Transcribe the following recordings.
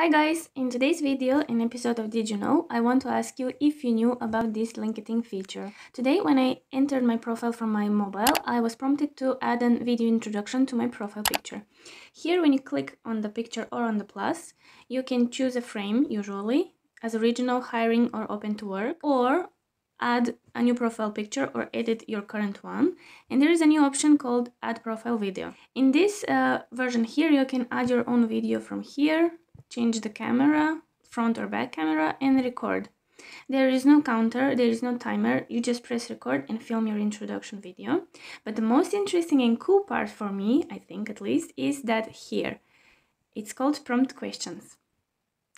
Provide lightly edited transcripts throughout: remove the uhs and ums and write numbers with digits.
Hi guys, in today's video, an episode of Did You Know, I want to ask you if you knew about this linking feature. Today, when I entered my profile from my mobile, I was prompted to add a video introduction to my profile picture. Here, when you click on the picture or on the plus, you can choose a frame, usually, as original, hiring, or open to work, or add a new profile picture or edit your current one. And there is a new option called Add Profile Video. In this version here, you can add your own video from here, change the camera, front or back camera, and record. There is no counter, there is no timer, you just press record and film your introduction video. But the most interesting and cool part for me, I think at least, is that here. It's called prompt questions.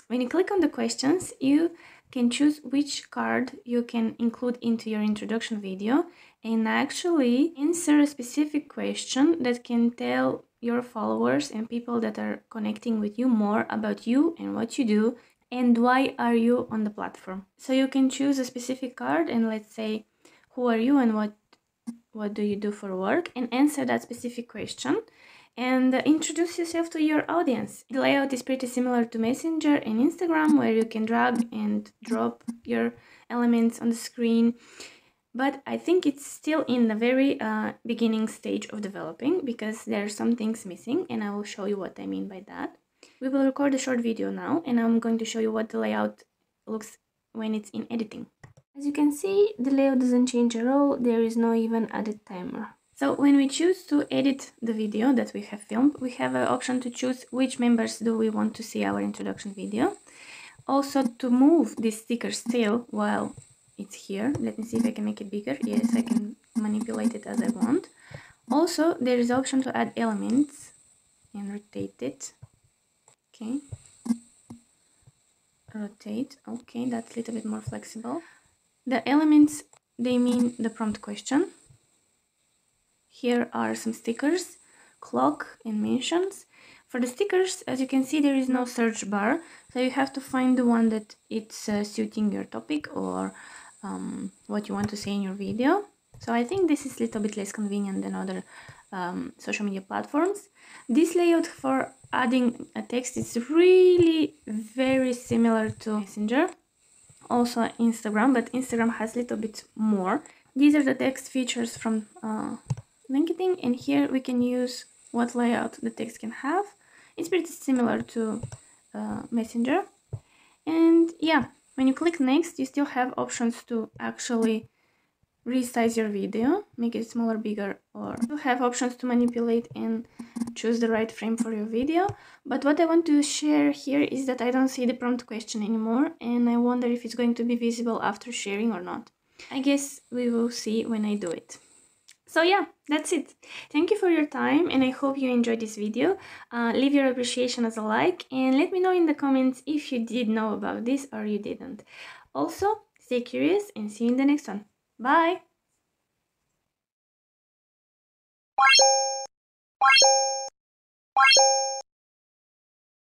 When you click on the questions, you can choose which card you can include into your introduction video and actually answer a specific question that can tell your followers and people that are connecting with you more about you and what you do and why are you on the platform. So you can choose a specific card and let's say who are you and what do you do for work, and answer that specific question and introduce yourself to your audience. The layout is pretty similar to Messenger and Instagram, where you can drag and drop your elements on the screen, but I think it's still in the very beginning stage of developing because there are some things missing, and I will show you what I mean by that. We will record a short video now, and I'm going to show you what the layout looks when it's in editing. As you can see, the layout doesn't change at all, there is no even added timer. So when we choose to edit the video that we have filmed, we have an option to choose which members do we want to see our introduction video. Also, to move this sticker still while it's here, let me see if I can make it bigger. Yes, I can manipulate it as I want. Also, there is the option to add elements and rotate it. Okay. Rotate. Okay, that's a little bit more flexible. The elements, they mean the prompt question. Here are some stickers, clock and mentions. For the stickers, as you can see, there is no search bar, so you have to find the one that it's suiting your topic or what you want to say in your video. So I think this is a little bit less convenient than other social media platforms. This layout for adding a text is really very similar to Messenger, also Instagram, but Instagram has a little bit more. These are the text features from LinkedIn, and here we can use what layout the text can have. It's pretty similar to Messenger. And yeah, when you click next, you still have options to actually resize your video, make it smaller, bigger, or you have options to manipulate and choose the right frame for your video. But what I want to share here is that I don't see the prompt question anymore, and I wonder if it's going to be visible after sharing or not. I guess we will see when I do it. So yeah, that's it. Thank you for your time, and I hope you enjoyed this video. Leave your appreciation as a like, and let me know in the comments if you did know about this or you didn't. Also, stay curious and see you in the next one. Bye!